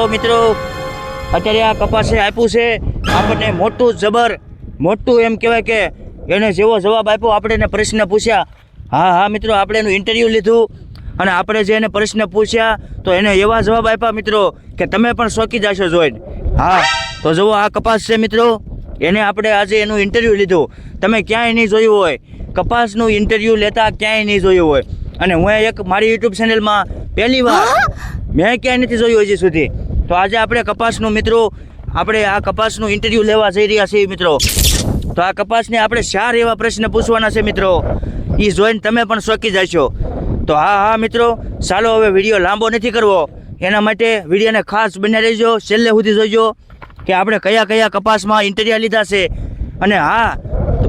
મિત્રો અત્યારે આ કપાસે આપ્યું છે આપણને મોટું એમ કહેવાય કે એને જેવો જવાબ આપ્યો આપણે એને પ્રશ્ન પૂછ્યા. હા મિત્રો આપણે એનું ઇન્ટરવ્યૂ લીધું અને આપણે જે એને પ્રશ્ન પૂછ્યા તો એને એવા જવાબ આપ્યા મિત્રો કે તમે પણ ચોંકી જશો જોઈને. હા તો જુઓ આ કપાસ છે મિત્રો, એને આપણે આજે એનું ઇન્ટરવ્યૂ લીધું. તમે ક્યાંય નહીં જોયું હોય, કપાસનું ઇન્ટરવ્યૂ લેતા ક્યાંય નહીં જોયું હોય. અને હું એક મારી યુટ્યુબ ચેનલમાં પહેલી વાર મેં ક્યાંય નથી જોયું હજી સુધી. તો આજે આપણે કપાસનું મિત્રો આપણે આ કપાસનું ઇન્ટરવ્યૂ લેવા જઈ રહ્યા છીએ મિત્રો. તો આ કપાસને આપણે 4 એવા પ્રશ્ન પૂછવાના છે મિત્રો, એ જોઈને તમે પણ ચોંકી જશો. તો હા મિત્રો ચાલો હવે વિડીયો લાંબો નથી કરવો, એના માટે વિડીયોને ખાસ બને રહેજો, છેલ્લે સુધી જોજો કે આપણે કયા કપાસમાં ઇન્ટરવ્યૂ લીધા છે. અને હા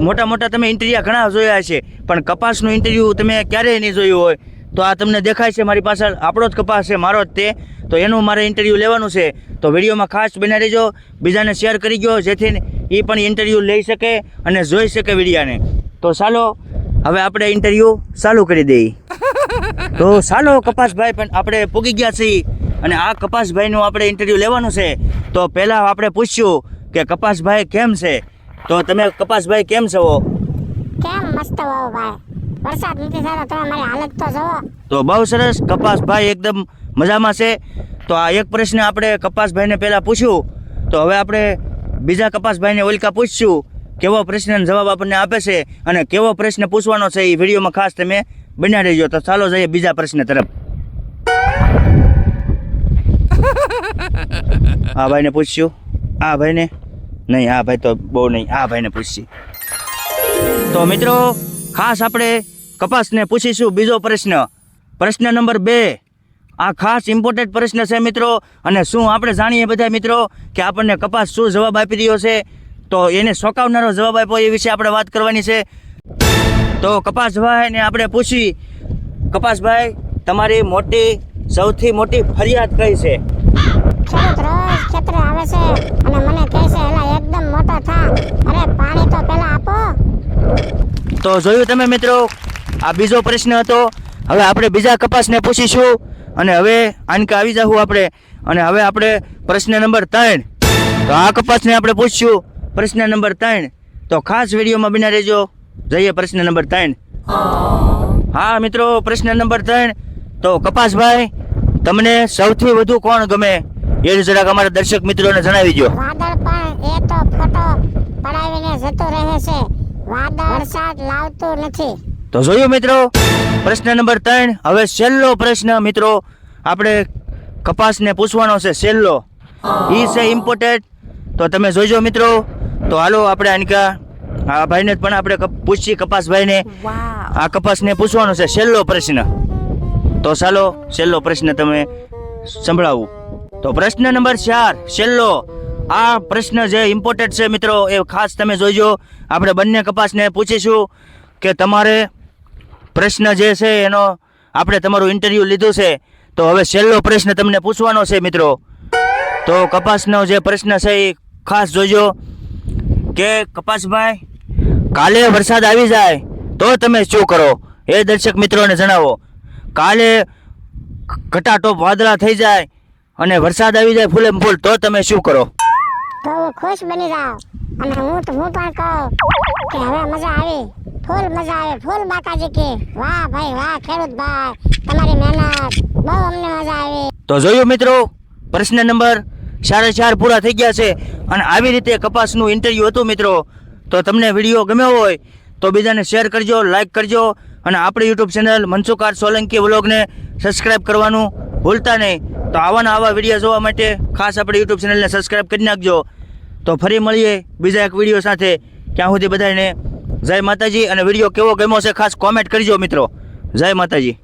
મોટા તમે ઇન્ટરવ્યૂ ઘણા જોયા છે, પણ કપાસનું ઇન્ટરવ્યૂ તમે ક્યારેય નહીં જોયું હોય. તો આ તમને દેખાય છે મારી પાછળ આપણો જ કપાસ છે, મારો જ તે. તો એનું મારે ઇન્ટરવ્યૂ લેવાનું છે. તો વિડીયોમાં ખાસ બને રહેજો, બીજાને શેર કરી ગયો જેથી એ પણ ઇન્ટરવ્યૂ લઈ શકે અને જોઈ શકે વિડીયાને. તો ચાલો હવે આપણે ઇન્ટરવ્યૂ ચાલુ કરી દઈએ. તો ચાલો કપાસભાઈ પણ આપણે પૂગી ગયા છીએ અને આ કપાસભાઈનું આપણે ઇન્ટરવ્યૂ લેવાનું છે. તો પહેલાં આપણે પૂછ્યું કે કપાસભાઈ કેમ છે. તો તમે કપાસભાઈ કેમ છો? કેમ મસ્ત હો ભાઈ, વરસાદ નથી થતો તો મારી હાલત તો જોવો. તો બહુ સરસ, કપાસભાઈ એકદમ મજામાં છે. તો આ એક પ્રશ્ન આપણે કપાસભાઈને પહેલાં પૂછ્યું, તો હવે આપણે બીજા કપાસભાઈને ઓલકા પૂછશું કેવો પ્રશ્નનો જવાબ આપણને આપે છે અને કેવો પ્રશ્ન પૂછવાનો છે એ વિડીયોમાં ખાસ તમે બન્યા રહેજો. તો ચાલો જઈએ બીજા પ્રશ્ન તરફ. આ ભાઈને પૂછશું, આ ભાઈને નહીં, આ ભાઈ તો બહુ નહીં, આ ભાઈને પૂછશી. તો મિત્રો ખાસ આપણે કપાસને પૂછીશું બીજો પ્રશ્ન નંબર 2. આ ખાસ ઇમ્પોર્ટન્ટ પ્રશ્ન છે મિત્રો. અને શું આપણે જાણીએ બધા મિત્રો કે આપણને કપાસ શું જવાબ આપી રહ્યો છે, તો એને ચોંકાવનારો જવાબ આપ્યો એ વિશે આપણે વાત કરવાની છે. તો કપાસભાઈને આપણે પૂછી, કપાસભાઈ તમારી સૌથી મોટી ફરિયાદ કઈ છે? ખેડૂત રોજ ખેતરે આવે છે અને મને કહે છે એલા એકદમ મોટો થા, અરે પાણી તો પહેલા આપો. તો જોયું તમે મિત્રો, આ બીજો પ્રશ્ન હતો. હવે આપણે બીજા કપાસને પૂછીશું અને હવે આનકા આવી જાઉં આપણે. અને હવે આપણે પ્રશ્ન નંબર 3. તો આ કપાસને આપણે પૂછશું પ્રશ્ન નંબર 3. તો ખાસ વિડીયોમાં બન્યા રહેજો. જઈએ પ્રશ્ન નંબર 3. હા મિત્રો પ્રશ્ન નંબર 3. તો કપાસભાઈ તમને સૌથી વધુ કોણ ગમે એ જરાક અમારા દર્શક મિત્રોને જણાવી દો. વાદળ પણ એ તો ફોટો પડાવીને જતો રહે છે, વાદળ વરસાદ લાવતું નથી. તો જોયું મિત્રો પ્રશ્ન નંબર 3. હવે છેલ્લો પ્રશ્ન મિત્રો આપણે કપાસને પૂછવાનો છે, છેલ્લો. એ છે ઇમ્પોર્ટન્ટ. તો તમે જોઈજો મિત્રો. તો હાલો આપણે આનકા આ ભાઈને પણ આપણે પૂછીએ, કપાસભાઈને આ કપાસને પૂછવાનો છે છેલ્લો પ્રશ્ન. તો ચાલો છેલ્લો પ્રશ્ન તમે સંભળાવું. તો પ્રશ્ન નંબર 4 છેલ્લો. આ પ્રશ્ન જે ઇમ્પોર્ટન્ટ છે મિત્રો એ ખાસ તમે જોઈજો. આપણે બંને કપાસને પૂછીશું કે તમારે પ્રશ્ન જે છે એનો આપણે તમારું ઇન્ટરવ્યૂ લીધું છે. તો હવે છેલ્લો પ્રશ્ન તમને પૂછવાનો છે મિત્રો. તો કપાસનો જે પ્રશ્ન છે એ ખાસ જોઈજો કે કપાસભાઈ કાલે વરસાદ આવી જાય તો તમે શું કરો એ દર્શક મિત્રોને જણાવો. કાલે ઘટાટોપ વાદળા થઈ જાય અને વરસાદ આવી જાય ફૂલે ફૂલ તો તમે શું કરો? તો હું ખુશ બની જાઉં અને હું પણ કહું કે હવે મજા આવી, ફૂલ મજા આવે. ફૂલ બાકાજી કે વાહ ભાઈ વાહ ખેડૂત ભાઈ, તમારી મહેનત બહુ અમને મજા આવી. તો જોયું મિત્રો પ્રશ્ન નંબર 4 પૂરા થઈ ગયા છે અને આવી રીતે કપાસનું ઇન્ટરવ્યૂ હતું મિત્રો. તો તમને વિડીયો ગમ્યો હોય તો બીજાને શેર કરજો, લાઈક કરજો અને આપણી YouTube channel Mansukh R Solanki વ્લોગને સબસ્ક્રાઈબ કરવાનું ભૂલતા નહીં. તો આવા વિડીયો જોવા માટે ખાસ આપણી યુટ્યુબ ચેનલને સબસ્ક્રાઈબ કરી નાખજો. તો ફરી મળીએ બીજા એક વિડીયો સાથે. ત્યાં સુધી બધાને જય માતાજી. અને વિડીયો કેવો ગમ્યો છે ખાસ કોમેન્ટ કરજો મિત્રો. જય માતાજી.